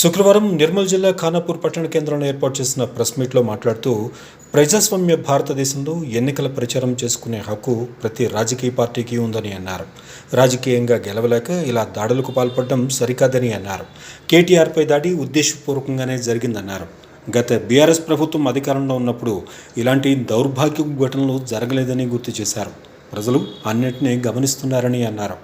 శుక్రవారం నిర్మల్ జిల్లా ఖానాపూర్ పట్టణ కేంద్రంలో ఏర్పాటు చేసిన ప్రెస్ మీట్లో మాట్లాడుతూ ప్రజాస్వామ్య భారతదేశంలో ఎన్నికల ప్రచారం చేసుకునే హక్కు ప్రతి రాజకీయ పార్టీకి ఉందని అన్నారు. రాజకీయంగా గెలవలేక ఇలా దాడులకు పాల్పడడం సరికాదని అన్నారు. కేటీఆర్పై దాడి ఉద్దేశపూర్వకంగానే జరిగిందన్నారు. గత బీఆర్ఎస్ ప్రభుత్వం అధికారంలో ఉన్నప్పుడు ఇలాంటి దౌర్భాగ్యపు ఘటనలు జరగలేదని గుర్తు చేశారు. ప్రజలు అన్నింటినీ గమనిస్తున్నారని అన్నారు.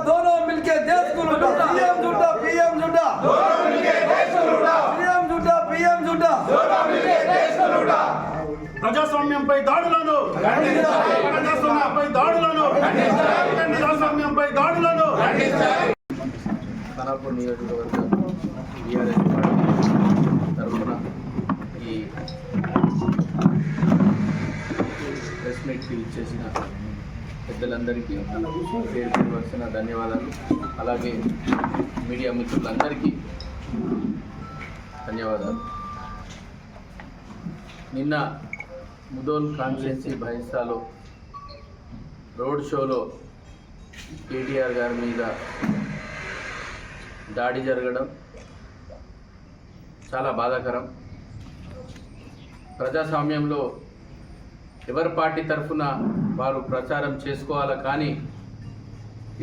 दोनों मिलके देश को लूटा, सीएम झूठा पीएम झूठा, दोनों मिलके देश को लूटा, सीएम झूठा पीएम झूठा, दोनों मिलके देश को लूटा. ప్రజాస్వామ్యంపై దాడులను ప్రజాస్వామ్యంపై దాడులను ప్రజాస్వామ్యంపై దాడులను ఖానాపూర్ నియోజకవర్గ బీఆర్ఎస్ పార్టీ తరఫున ఈ ప్రెస్ మీట్కి ఇచ్చేసిన పెద్దలందరికీ పేరు వస్తున్న ధన్యవాదాలు. అలాగే మీడియా మిత్రులందరికీ ధన్యవాదాలు. నిన్న ముదోల్ కాన్స్టిట్యున్సీ బహిస్తాలో రోడ్ షోలో కేటీఆర్ గారి మీద దాడి జరగడం చాలా బాధాకరం. ప్రజాస్వామ్యంలో ఎవరి పార్టీ తరఫున వారు ప్రచారం చేసుకోవాలి, కానీ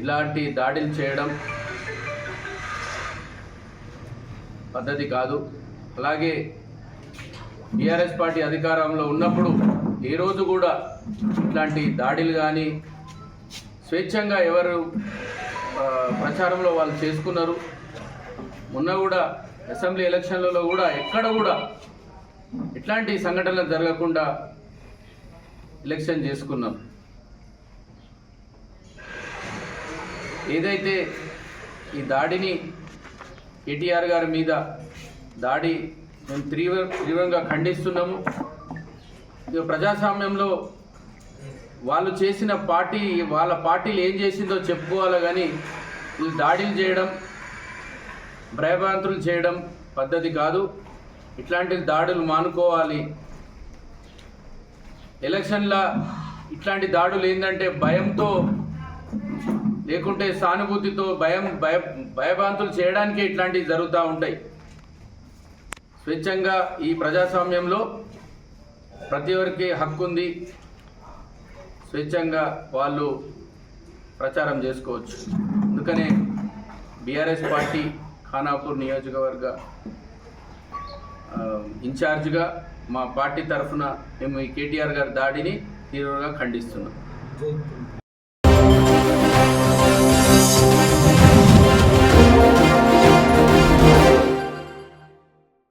ఇలాంటి దాడులు చేయడం పద్ధతి కాదు. అలాగే బీఆర్ఎస్ పార్టీ అధికారంలో ఉన్నప్పుడు ఏ రోజు కూడా ఇట్లాంటి దాడులు కానీ స్వేచ్ఛంగా ఎవరు ప్రచారంలో వాళ్ళు చేసుకున్నారు. మొన్న కూడా అసెంబ్లీ ఎలక్షన్లలో కూడా ఎక్కడ కూడా ఇట్లాంటి సంఘటనలు జరగకుండా ఎలక్షన్ చేసుకున్నాం. ఏదైతే ఈ దాడిని కేటీఆర్ గారి మీద దాడి మేము తీవ్రంగా ఖండిస్తున్నాము. ఇక ప్రజాస్వామ్యంలో వాళ్ళు చేసిన వాళ్ళ పార్టీలు ఏం చేసిందో చెప్పుకోవాలి, కానీ వీళ్ళు దాడులు చేయడం, భయభ్రాంతులు చేయడం పద్ధతి కాదు. ఇట్లాంటి దాడులు మానుకోవాలి. ఎలక్షన్ల ఇట్లాంటి దాడులు ఏంటంటే భయంతో లేకుంటే సానుభూతితో భయభ్రాంతులు చేయడానికే ఇట్లాంటివి జరుగుతూ ఉంటాయి. స్వేచ్ఛంగా ఈ ప్రజాస్వామ్యంలో ప్రతి ఒక్కరికి హక్కు ఉంది. స్వేచ్ఛంగా వాళ్ళు ప్రచారం చేసుకోవచ్చు. అందుకనే బీఆర్ఎస్ పార్టీ ఖానాపూర్ నియోజకవర్గ ఇన్ఛార్జ్గా మా పార్టీ తరఫున మేము ఈ కేటీఆర్ గారి దాడిని తీవ్రంగా ఖండిస్తున్నాం.